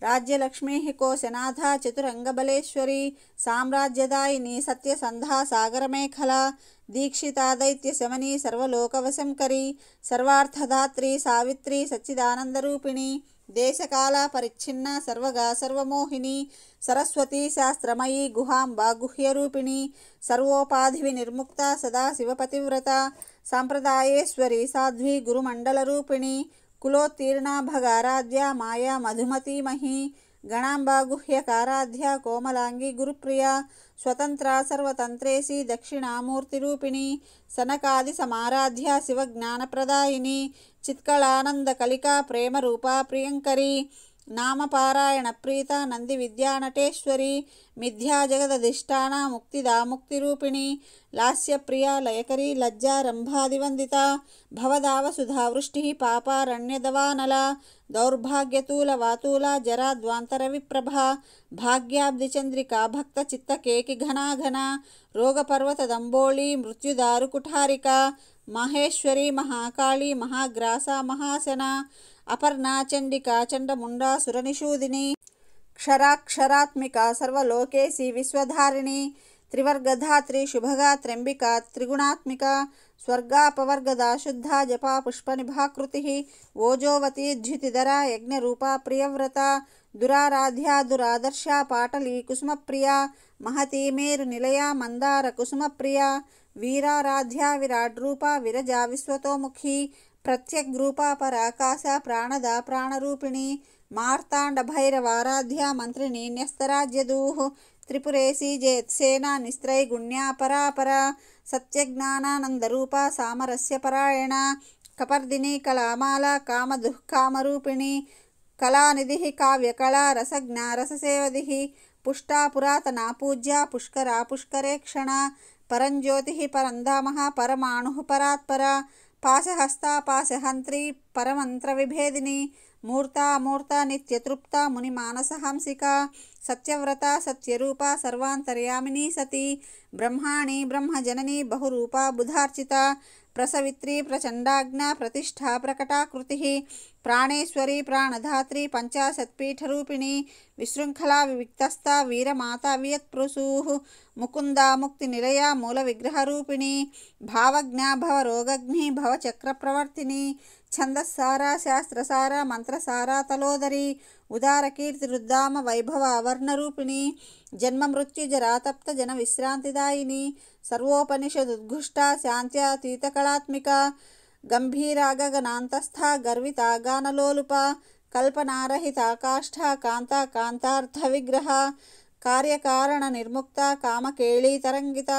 రాజ్యలక్ష్మీ కోశనాథ చతురంగబలేశ్వరి సామ్రాజ్యదాయిని సత్యసంధా సాగరమేఖల దీక్షితా దైత్య శమని సర్వలోకవశంకరి సర్వార్థదాత్రి సావిత్రి సచ్చిదానందరూపిణి దేశకాల పరిచ్ఛిన్న సర్వగా సర్వమోహిని సరస్వతి శాస్త్రమయీ గుహాంబా గుహ్యరూపిణి సర్వోపాధి నిర్ముక్త సదా శివపతివ్రత సాంప్రదాయేశ్వరి సాధ్వి గురుమండలరూపిణి కులోత్తీర్ణ భగారాధ్య మాయా మధుమతీమహి గణాంబా గుహ్యకారాధ్య కోమలాంగి గురుప్రియ స్వతంత్ర సర్వతంత్రేసి దక్షిణామూర్తిరూపిణి సనకాది సమారాధ్య శివజ్ఞానప్రదాయిని చిత్కళానంద కలికా ప్రేమరూపా ప్రియంకరి నామపారాయణ ప్రీత నంది విద్యానటేశ్వరి మిథ్యా జగదధిష్టాన ముక్తిదా ముక్తిరూపిణి లాస్యప్రియ లయకరి లజ్జా రంభాదివందిత భవదావసుధా వృష్టి పాపారణ్యదవానల దౌర్భాగ్యతూల వాతూల జరాద్వాంతర విప్రభ భాగ్యాబ్దిచంద్రికా భక్త చిత్తకేకి ఘనాఘన రోగపర్వత దంబోళి మృత్యుదారు కుఠారిక మహేశ్వరి మహాకాళి మహాగ్రాస మహాసన అపర్ణా చండికా చండముండా సురనిషూదిని క్షరాక్షరాత్మిక సర్వలోకేసి విశ్వధారిణి త్రివర్గధాత్రి శుభగా త్ర్యంబిక త్రిగుణాత్మిక స్వర్గాపవర్గదా శుద్ధ జపా పుష్పనిభాకృతి ఓజోవతి ధ్యుతిధర యజ్ఞరూపా ప్రియవ్రత దురారాధ్య దురాదర్శ పాటలీ కుసుమప్రియ మహతీ మేరు నిలయ మందార కుసుమప్రియ వీరారాధ్య విరాడ్రూప విరజా విశ్వతోముఖి ప్రత్యగ్రూప పరాకాశ ప్రాణద ప్రాణరూపిణి మార్తాండ భైరవారాధ్య మంత్రిని న్యస్తరాజ్యదూః త్రిపురేసి జయత్సేన నిస్త్రైగుణ్యా పరాపర సత్యజ్ఞానానందరూప సామరస్య పరాయణ కపర్దిని కళామాల కామదుఃఖామరూపిణి కళానిధి కావ్యకళా రసజ్ఞా రససేవది పుష్టా పురాతనా పూజ్య పుష్కరా పుష్కరేక్షణ పరంజ్యోతి పరంధామ పరమాణు పరాత్పర పాశహస్త పాశహంత్రి పరమంత్ర విభేదిని మూర్తామూర్త నిత్యతృప్త మునిమానసహంసిక సత్యవ్రత సత్యరూప సర్వాంతర్యామిని సతి బ్రహ్మాణి బ్రహ్మజనని బహురూప బుధార్చిత ప్రసవిత్రి ప్రచండాజ్ఞ ప్రతిష్ఠా ప్రకటాకృతి ప్రాణేశ్వరి ప్రాణధాత్రి పంచాశత్పీఠరూపిణి విశృంఖలా వివిక్తస్థ వీరమాత వియత్ప్రుసూః ముకుందా ముక్తి నిలయ మూల విగ్రహరూపిణి భావజ్ఞా భవరోగగ్ని భవచక్రప్రవర్తిని ఛందస్సారా శాస్త్రసార మంత్రసారా తలోదరి ఉదారకీర్తిరుద్దామ వైభవ వర్ణరూపిణి జన్మమృత్యుజరాతప్త జన విశ్రాంతిదాయిని సర్వోపనిషదుద్ఘుష్ట శాంత్యాతీతకళాత్మిక గంభీరాగగనాంతస్థ గర్విత గానలోలుప కల్పనారహిత కాష్ఠ కాంత కాంతార్థ విగ్రహ కార్యకారణ నిర్ముక్త కామకేళీ తరంగిత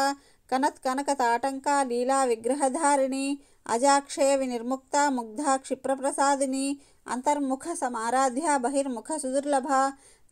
కనత్ కనక తాటంక లీలా విగ్రహధారిణి అజాక్షయ వినిర్ముక్త ముగ్ధ క్షిప్రప్రసాదిని అంతర్ముఖ సమారాధ్య బహిర్ముఖ సుదుర్లభ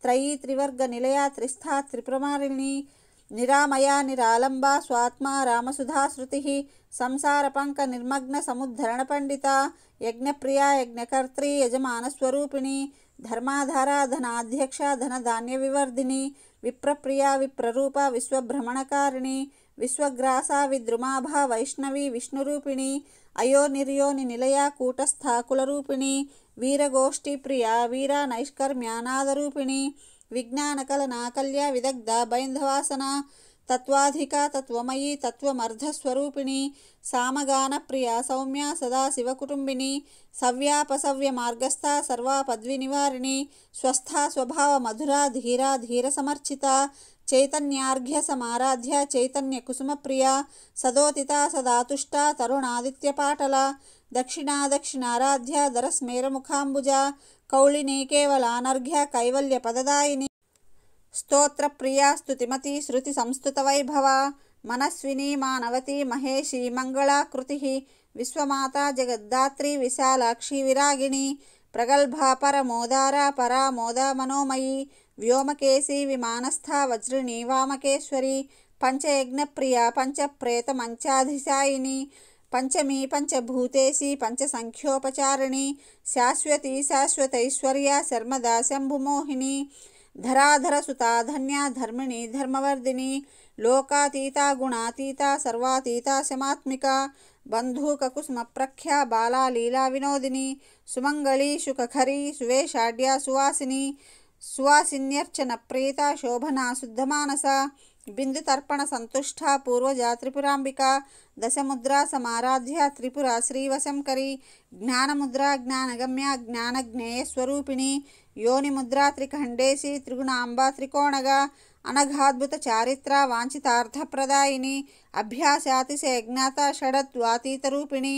త్రయీ త్రివర్గ నిలయ త్రిస్థా త్రిప్రమారిణి నిరామయ నిరాలంబ స్వాత్మ రామసుధాశ్రుతి సంసార పంక నిర్మగ్న సముద్ధరణ పండిత యజ్ఞప్రియ యజ్ఞకర్త్రి యజమానస్వరూపిణి ధర్మాధార ధనాధ్యక్ష ధనధాన్య వివర్ధిని విప్రప్రియ విప్రరూప విశ్వభ్రమణకారిణి విశ్వగ్రాస విద్రుమాభ వైష్ణవి విష్ణురూపిణి అయో నిర్యోని నిలయ కూటస్థాకులరూపిణి వీరగోష్ఠి ప్రియ వీర నైష్కర్మ్యానాదరూపిణి విజ్ఞానకలనాకల్య విదగ్ధ బైంధవాసన తత్వాధిక తత్వమయీ తత్వమర్ధస్వరూపిణి సామగాన ప్రియ సౌమ్య సదాశివకుటుంబిని సవ్యాపసవ్య మార్గస్థ సర్వాపద్వినివారిణి స్వస్థ స్వభావ మధురా ధీరా ధీర సమర్చిత చైతన్యార్ఘ్య సమారాధ్య చైతన్య కుసుమప్రియ సదోతిత సదాతుష్ట తరుణాదిత్యపాటల దక్షిణాదక్షిణారాధ్య దరస్మేరముఖాంబుజ కౌళిని కేవలానర్ఘ్య కైవల్య పదదాయిని స్తోత్ర ప్రియా స్తుతిమతి శృతి సంస్తుత వైభవ మనస్విని మానవతి మహేషి మంగళాకృతి విశ్వమాత జగద్ధాత్రి విశాలాక్షి విరాగిణి ప్రగల్భ పరమోదార పరామోద మనోమయీ వ్యోమకేశి విమానస్థ వజ్రిణి వామకేశ్వరి పంచయజ్ఞప్రియ పంచప్రేత మంచాధిశాయిని పంచమీ పంచభూతేసి పంచసంఖ్యోపచారిణి శాశ్వతి శాశ్వతైశ్వర్య శర్మదా శంభుమోహిని ధరాధర సుతాధన్య ధర్మిణి ధర్మవర్ధిని లోకాతీత గుణాతీత సర్వాతీత శమాత్మిక బంధూక కుసుమ ప్రఖ్య బాలా లీలా వినోదిని సుమంగళి శుకఖరి సువేషాఢ్య సువాసిని సువాసిన్యర్చన ప్రీత శోభనా శుద్ధమానస బిందు తర్పణ సంతుష్ట పూర్వజా త్రిపురాంబిక దశముద్రా సమారాధ్య త్రిపుర శ్రీవశంకరి జ్ఞానముద్రా జ్ఞానగమ్య జ్ఞానజ్ఞేయ స్వరూపిణి యోనిముద్రా త్రిఖండేసి త్రిగుణాంబ త్రికోణగా అనఘాద్భుత చారిత్ర వాంఛితార్థప్రదాయిని అభ్యాసాతిశయజ్ఞాత షడద్వాతీతరూపిణి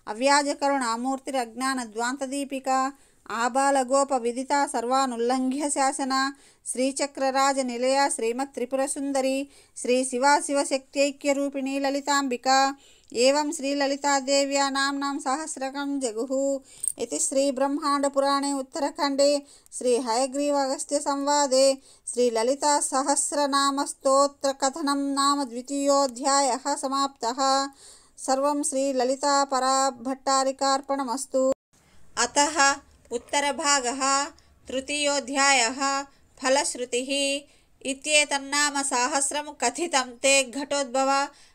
అవ్యాజకరుణామూర్తిరజ్ఞానద్వాంతదీపిక ఆబాలగోప విదిత సర్వానుల్లంఘ్య శాసన శ్రీచక్రరాజ నిలయ శ్రీమత్ త్రిపుర సుందరి శ్రీ శివా శివశక్త్యైక్యరూపిణి లలితాంబిక ఏవం శ్రీ లలితాదేవ్యా నామ్నాం సహస్రకం జగుః ఇతి శ్రీ బ్రహ్మాండ పురాణే ఉత్తరఖండే శ్రీ హయగ్రీవ అగస్త్య సంవాదే శ్రీ లలితా సహస్రనామ స్తోత్ర కథనం నామ ద్వితీయోధ్యాయః సమాప్తః. సర్వం శ్రీ లలితా పరాభట్టారికార్పణమస్తు. అతః उत्तरभागः तृतीयोऽध्यायः फलश्रुतिः इत्येतन्नाम सहस्रं कथितं ते घटोद्भव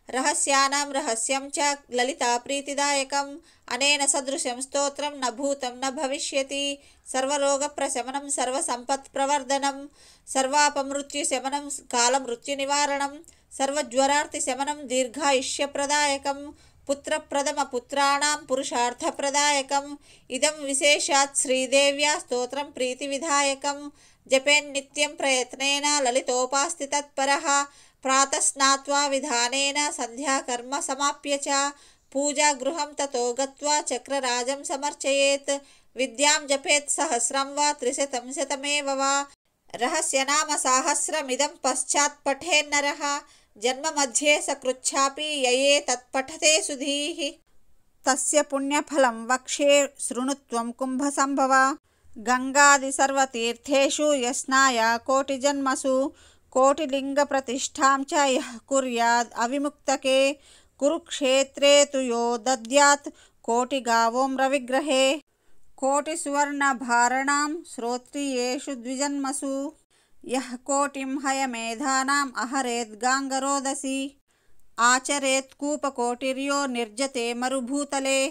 रहस्यानां रहस्यं च ललिता प्रीतिदायकम् अनेन सदृशं स्तोत्रं न भूतं न भविष्यति. सर्वरोगप्रशमनं सर्वसम्पत्प्रवर्धनं सर्वापमृत्युशमनं कालमृत्युनिवारणं सर्वज्वरार्तिशमनं दीर्घायुष्यप्रदायकं पुत्रप्रथमपुत्राणां पुरुषार्थप्रदायकम् इदं विशेषात् श्रीदेव्या स्तोत्रं प्रीतिविधायकं. जपेन्नित्यं प्रयत्नेन ललितोपास्ति तत्परः प्रातः स्नात्वा विधानेन सन्ध्याकर्म समाप्य च पूजागृहं ततो गत्वा चक्रराजं समर्चयेत्. विद्यां जपेत् सहस्रं वा त्रिशतं शतमेव वा. रहस्यनाम सहस्रमिदं पश्चात् पठेन्नरः जन्म मध्ये सकृच्छापि यये तत्पठते सुधीः तस्य पुण्यफलं वक्ष्ये शृणुत्वं कुम्भसम्भव. गंगादि सर्वतीर्थेषु यस्नाय कोटिजन्मसु कोटिलिङ्गप्रतिष्ठां च यः कुर्याद् अविमुक्तके कुरुक्षेत्रे तु यो दद्यात् कोटिगावों रविग्रहे कोटिसुवर्णभाराणां श्रोत्रियेषु द्विजन्मसु यः कोटिं हयमेधानाम् अहरेद् गाङ्गरोदसी आचरेत् कूपकोटिर्यो निर्जते मरुभूतले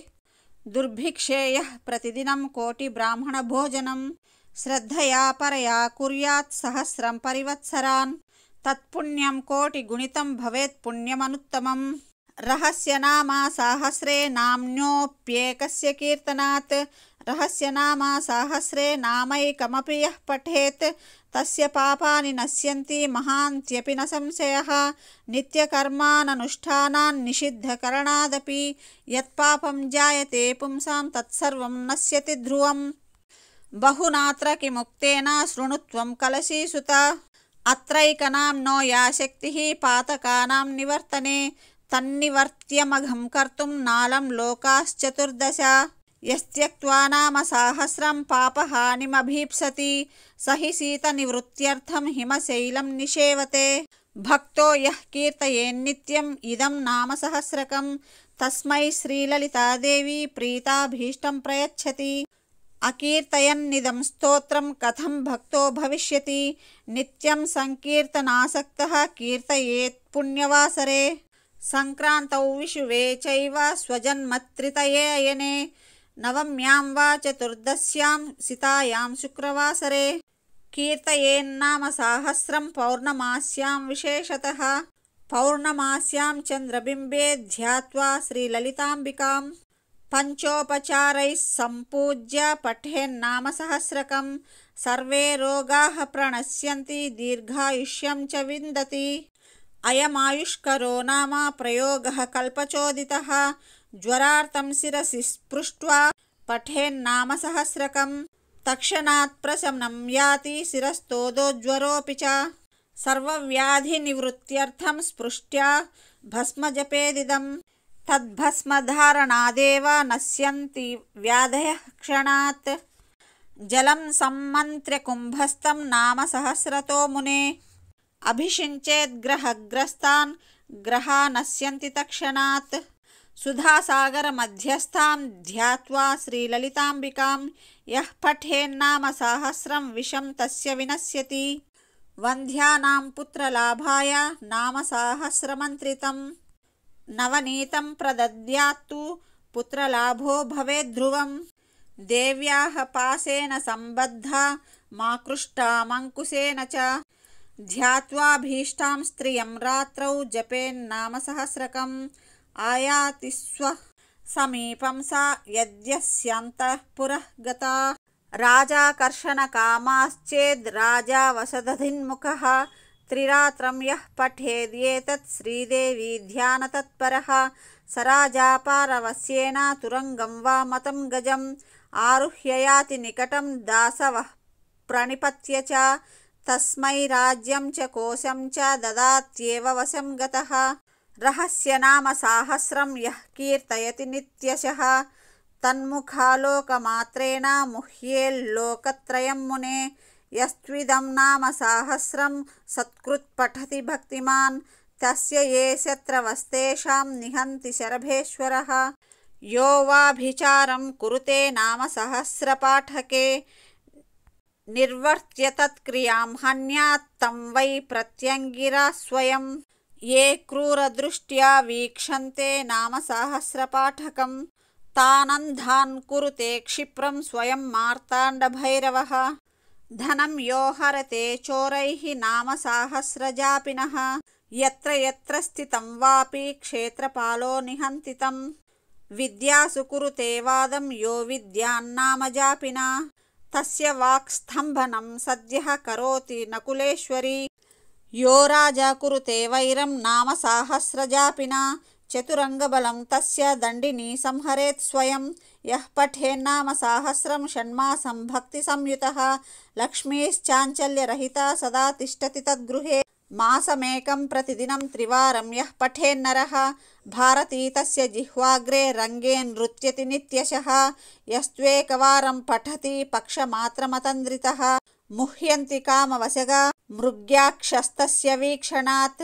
दुर्भिक्षे यः प्रतिदिनं कोटिब्राह्मणभोजनं श्रद्धया परया कुर्यात् सहस्रं परिवत्सरान् तत्पुण्यं कोटिगुणितं भवेत् पुण्यमनुत्तमम्. रहस्यनामा सहस्रे नाम्न्योऽप्येकस्य कीर्तनात् रहस्यनामा सहस्रे नामैकमपि यः पठेत् तस्य पापानि नश्यन्ति महान्त्यपि न संशयः. नित्यकर्माननुष्ठानान् निषिद्धकरणादपि यत्पापं जायते पुंसां तत्सर्वं नश्यति ध्रुवम्. बहुनात्र किमुक्तेन शृणुत्वं कलशीसुत. अत्रैकनाम्नो या शक्तिः पातकानां निवर्तने तन्निवर्त्यमघं कर्तुं नालं लोकाश्चतुर्दश यस्त्यक्त्वा नाम सहस्रं पापहानिमभीप्सति स हि शीतनिवृत्त्यर्थं हिमशैलं निषेवते। भक्तो यः कीर्तयेन्नित्यम् इदं नाम सहस्रकं तस्मै श्रीललितादेवी प्रीताभीष्टं प्रयच्छति। अकीर्तयन्निदं स्तोत्रं कथं भक्तो भविष्यति। नित्यं संकीर्तनासक्तः कीर्तयेत् पुण्यवासरे। संक्रान्तौ विषुवे चैव स्वजन्मत्रितये अयने नवम्यां वा चतुर्दश्यां सितायां शुक्रवासरे कीर्तयेन्नाम सहस्रं पौर्णमास्यां विशेषतः। पौर्णमास्यां चन्द्रबिम्बे ध्यात्वा श्रीललिताम्बिकां पंचोपचारैः सम्पूज्य पठेन्नाम सहस्रकं सर्वे रोगाः प्रणश्यन्ति दीर्घायुष्यं च विन्दति। अयमायुष्करो नाम प्रयोगः कल्पचोदितः ज्वरार्तं शिरसि स्पृष्ट्वा पठेन्नाम सहस्रकं तत्क्षणात् प्रशमनं याति शिरस्तोदोज्वरोऽपि च। सर्वव्याधिनिवृत्त्यर्थं स्पृष्ट्या भस्मजपेदिदं तद्भस्मधारणादेव नश्यन्ति व्याधयः क्षणात्। जलं सम्मन्त्र्य कुम्भस्थं नाम सहस्रतो मुने अभिषिञ्चेद्ग्रहग्रस्तान् ग्रहा नश्यन्ति तत्क्षणात्। सुधासागरमध्यस्थां ध्यात्वा श्रीललिताम्बिकां यः पठेन्नाम सहस्रं विषं तस्य विनश्यति। वन्ध्यानां पुत्रलाभाय नाम सहस्रमन्त्रितं नवनीतं प्रदद्यात्तु पुत्रलाभो भवेद्ध्रुवं। देव्याः पाशेन सम्बद्धा माकृष्टामङ्कुशेन च ध्यात्वाभीष्टां स्त्रियं रात्रौ जपेन्नाम सहस्रकम् आयाति समीपं सा यद्यस्यान्तःपुरः गता। राजाकर्षणकामाश्चेद् राजा वसदधिन्मुखः त्रिरात्रं यः पठेद्येतत् श्रीदेवी ध्यानतत्परः स राजा पारवस्येन तुरङ्गं वा मतं गजम् आरुह्य याति निकटं दासवः प्रणिपत्य च तस्मै राज्यं च कोशं च ददात्येव वशं गतः। रहस्यनाम सहस्रं यः कीर्तयति नित्यशः तन्मुखालोकमात्रेण मुह्येल्लोकत्रयं मुने। यस्त्विदं नाम सहस्रं सत्कृत् पठति भक्तिमान् तस्य ये शत्रवस्तेषां निहन्ति शरभेश्वरः। यो वाभिचारं कुरुते नाम सहस्रपाठके निर्वर्त्य तत्क्रियां हन्यात् तं वै प्रत्यङ्गिरा स्वयं। ये क्रूरदृष्ट्या वीक्षन्ते नाम सहस्रपाठकं तानन्धान् कुरुते क्षिप्रं स्वयं मार्ताण्डभैरवः। धनं यो हरते चोरैः नाम सहस्रजापिनः यत्र यत्र स्थितं वापि क्षेत्रपालो निहन्ति तं। विद्यासु कुरुते वादं यो विद्यान्नाम जापिना तस्य वाक्स्तम्भनं सद्यः करोति नकुलेश्वरी। यो राजा कुरुते वैरं नाम सहस्रजापिना चतुरङ्गबलं तस्य दण्डिनी संहरेत् स्वयं। यः पठेन्नाम सहस्रं षण्मासं भक्तिसंयुतः लक्ष्मीश्चाञ्चल्यरहिता सदा तिष्ठति तद्गृहे। मासमेकं प्रतिदिनं त्रिवारं यः पठेन्नरः भारती तस्य जिह्वाग्रे रङ्गे नृत्यति नित्यशः। यस्त्वेकवारं पठति पक्षमात्रमतन्द्रितः मुह्यन्ति कामवशगा मृग्याक्षस्तस्य वीक्षणात्।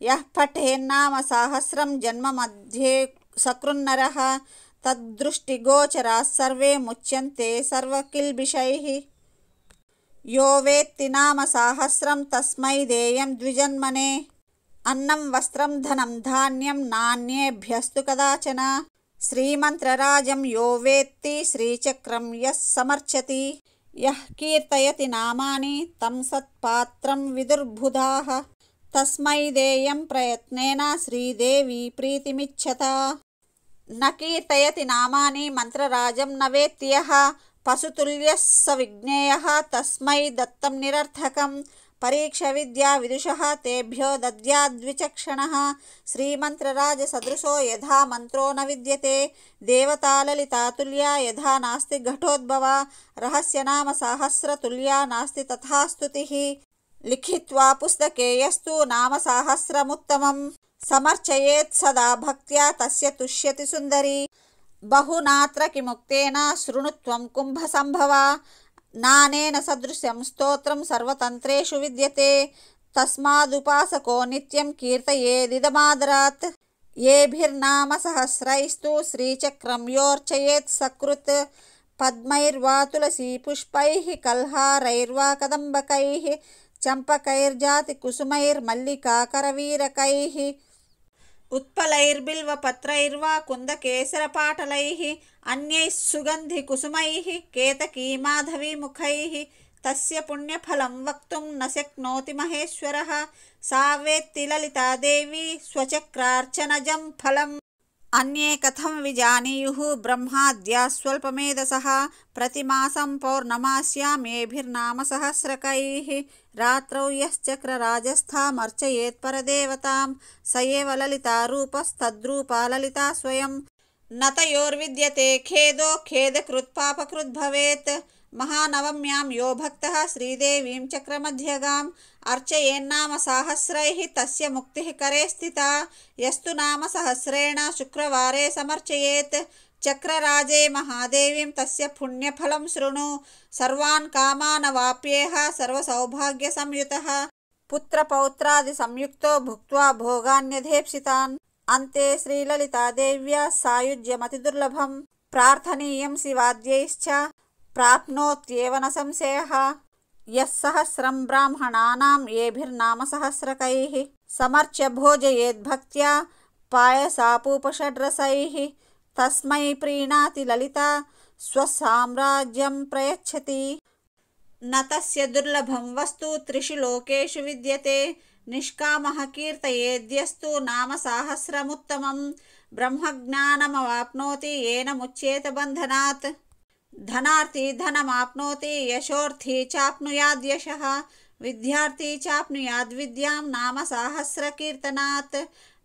यः पठेन्नाम सहस्रं जन्ममध्ये सकृन्नरः तद्दृष्टिगोचराः सर्वे मुच्यन्ते सर्वकिल्बिषैः। यो वेत्ति नाम सहस्रं तस्मै देयं द्विजन्मने अन्नं वस्त्रं धनं धान्यं नान्येभ्यस्तु कदाचन। श्रीमन्त्रराजं यो वेत्ति श्रीचक्रं यः समर्चति यः कीर्तयति नामानि तं सत्पात्रं विदुर्बुधाः तस्मै देयं प्रयत्नेन श्रीदेवी प्रीतिमिच्छता। न कीर्तयति नामानि मंत्रराजं न वेत्ति यः पशुतुल्यः स विज्ञेयः तस्मै दत्तं निरर्थकं। परीक्षाविद्या विदुषः तेभ्यो दद्याद्विचक्षणः श्रीमन्त्रराजसदृशो यथा मन्त्रो न विद्यते देवता ललितातुल्या यथा नास्ति घटोद्भवा रहस्यनाम सहस्रतुल्या नास्ति तथा स्तुतिः। लिखित्वा पुस्तके यस्तु नाम सहस्रमुत्तमं समर्चयेत् सदा भक्त्या तस्य तुष्यति सुन्दरी। बहुनात्र किमुक्तेन शृणुत्वं कुम्भसम्भवा। नानेन सदृशं स्तोत्रं सर्वतन्त्रेषु विद्यते। तस्मादुपासको नित्यं कीर्तयेदिदमादरात्। येभिर्नामसहस्रैस्तु श्रीचक्रं योऽर्चयेत् सकृत्। पद्मैर्वा तुलसीपुष्पैः कल्हारैर्वा कदम्बकैः चम्पकैर्जातिकुसुमैर्मल्लिकाकरवीरकैः उत्पलैर्बिल्वपत्रैर्वा कुन्दकेसरपाटलैः अन्यैः सुगन्धिकुसुमैः केतकीमाधवीमुखैः तस्य पुण्यफलं वक्तुं न शक्नोति महेश्वरः। सा वेत्ति ललिता देवी स्वचक्रार्चनजं फलम्। अन्ये कथं विजानीयुः ब्रह्माद्याः स्वल्पमेधसः। प्रतिमासं पौर्णमास्यां येभिर्नामसहस्रकैः रात्रौ यश्चक्रराजस्थामर्चयेत् परदेवतां स एव ललितारूपस्तद्रूपा ललिता स्वयं। न तयोर्विद्यते खेदो खेदकृत् पापकृत् भवेत्। महानवम्यां यो भक्तः श्रीदेवीं चक्रमध्यगाम् अर्चयेन्नाम साहस्रैः तस्य मुक्तिः करे स्थिता। यस्तु नाम सहस्रेण शुक्रवारे समर्चयेत् चक्रराजे महादेवीं तस्य पुण्यफलं शृणु। सर्वान् कामान् अवाप्येह सर्वसौभाग्यसंयुतः। पुत्रपौत्रादिसंयुक्तो भुक्त्वा भोगान्यधेप्सितान्। अन्ते श्रीललितादेव्या सायुज्यमतिदुर्लभं प्रार्थनीयं शिवाद्यैश्च प्राप्नोत्येव न संशयः। यः सहस्रं ब्राह्मणानां येभिर्नामसहस्रकैः समर्च्य भोजयेद्भक्त्या पायसापूपषड्रसैः तस्मै प्रीणाति ललिता स्वसाम्राज्यं प्रयच्छति। न तस्य दुर्लभं वस्तु त्रिषु लोकेषु विद्यते। निष्कामः कीर्तयेद्यस्तु नाम साहस्रमुत्तमं ब्रह्मज्ञानमवाप्नोति येन मुच्येत बन्धनात्। धनार्थी धनमाप्नोति यशोर्थी चाप्नुयाद्यशः विद्यार्थी चाप्नुयाद्विद्यां नाम साहस्रकीर्तनात्।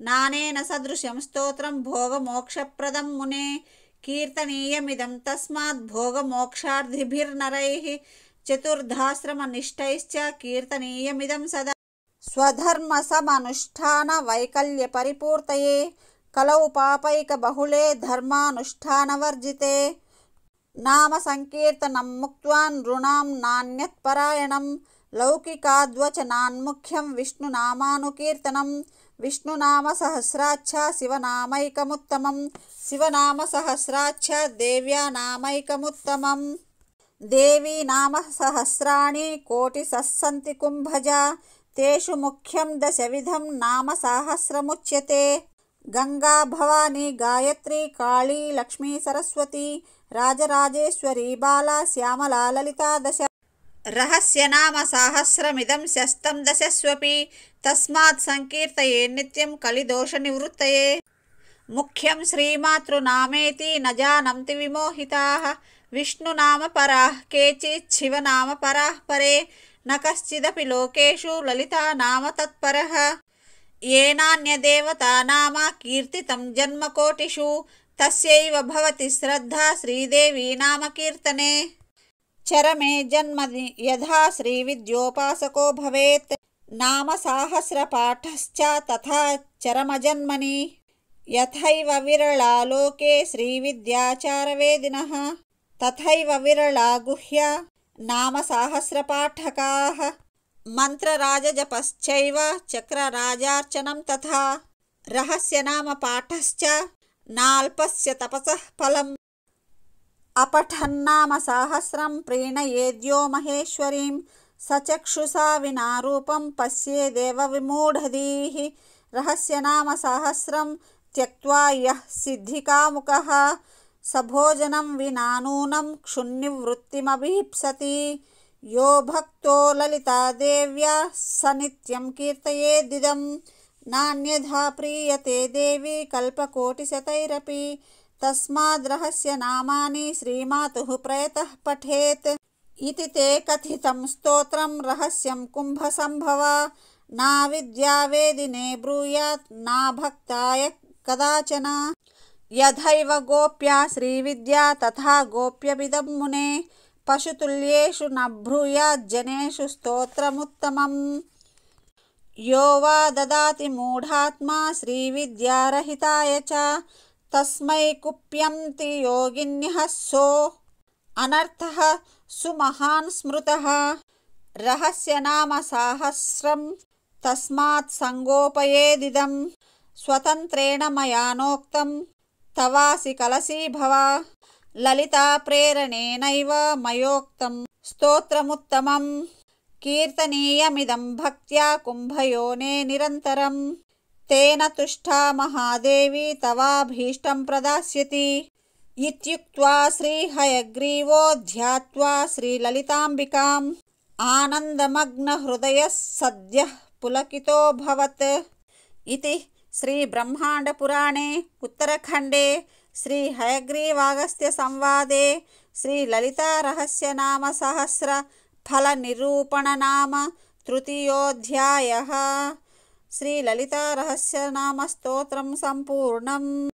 नानेन सदृशं स्तोत्रं भोगमोक्षप्रदं मुने कीर्तनीयमिदं तस्मात् भोगमोक्षार्थिभिर्नरैः चतुर्धाश्रमनिष्ठैश्च कीर्तनीयमिदं सदा। स्वधर्मसमनुष्ठानवैकल्यपरिपूर्तये कलौ पापैकबहुले धर्मानुष्ठानवर्जिते। नाम संकीर्तनं मुक्त्वा नृणां नान्यत्परायणं लौकिकाद्वचनान्मुख्यं विष्णुनामानुकीर्तनं। विष्णुनामसहस्राच्च शिवनामैकमुत्तमं शिवनामसहस्राच्च देव्या नामैकमुत्तमम्। देवी नाम सहस्राणि कोटिसस्सन्ति कुम्भजा तेषु मुख्यं दशविधं नाम साहस्रमुच्यते। गंगा भवानी गायत्री काली लक्ष्मी सरस्वती राजराजेश्वरी बाला श्यामला ललिता दश। रहस्य नाम साहस्रमिदं शस्तं दशस्वपि तस्मात् संकीर्तये नित्यं कलिदोषनिवृत्तये। मुख्यं श्रीमातृनामेति न जानन्ति विमोहिताः विष्णुनाम पराः केचित् शिवनाम पराः परे न कश्चिदपि लोकेषु ललिता नाम तत्परः। येनान्यदेवता नाम कीर्तितं जन्मकोटिषु तस्यैव भवति श्रद्धा श्रीदेवी नाम कीर्तने। चरमे जन्मनि यथा श्रीविद्योपासको भवेत् नाम साहस्रपाठश्च तथा चरमजन्मनि। यथैव विरला लोके श्रीविद्याचारवेदिनः तथैव विरला गुह्या नाम साहस्रपाठकाः। मन्त्रराजजपश्चैव चक्रराजार्चनं तथा रहस्यनाम पाठश्च नाल्पस्य तपसः फलम्। अपठन्नाम साहस्रं प्रीणयेद्यो महेश्वरीं सचक्षुषा विना रूपं पश्येदेव विमूढधीः। रहस्यनाम साहस्रं त्यक्त्वा यः सिद्धिकामुकः स भोजनं विना नूनं क्षुन्निवृत्तिमभीप्सति। यो भक्तो ललिता देव्या स नित्यं कीर्तयेदिदं नान्यथा प्रीयते देवी कल्पकोटिशतैरपि। तस्माद् रहस्यनामानि श्रीमातुः प्रयतः पठेत् इति ते कथितं स्तोत्रं रहस्यं कुम्भसम्भवा। नाविद्यावेदिने ब्रूयात् नाभक्ताय कदाचन। यथैव गोप्या श्रीविद्या तथा गोप्यमिदं मुने पशुतुल्येषु न ब्रूयात् जनेषु स्तोत्रमुत्तमम्। यो वा ददाति मूढात्मा श्रीविद्यारहिताय च तस्मै कुप्यन्ति योगिन्यः सो अनर्थः सुमहान् स्मृतः। रहस्यनाम साहस्रं तस्मात् संगोपयेदिदं स्वतन्त्रेण मया नोक्तं तवासि कलसीभव। ललिता प्रेरणेनैव मयोक्तं स्तोत्रमुत्तमं कीर्तनीयमिदं भक्त्या कुम्भयोने निरन्तरं तेन तुष्टा महादेवी तवाभीष्टं प्रदास्यति। इत्युक्त्वा श्रीहयग्रीवो ध्यात्वा श्रीललिताम्बिकाम् आनन्दमग्नहृदयः सद्यः पुलकितोऽभवत्। इति श्रीब्रह्माण्डपुराणे उत्तरखण्डे श्रीहयग्रीवागस्त्यसंवादे श्रीललितारहस्यनामसहस्रफलनिरूपणनाम तृतीयोऽध्यायः। श्रीललितारहस्यनामस्तोत्रं सम्पूर्णम्।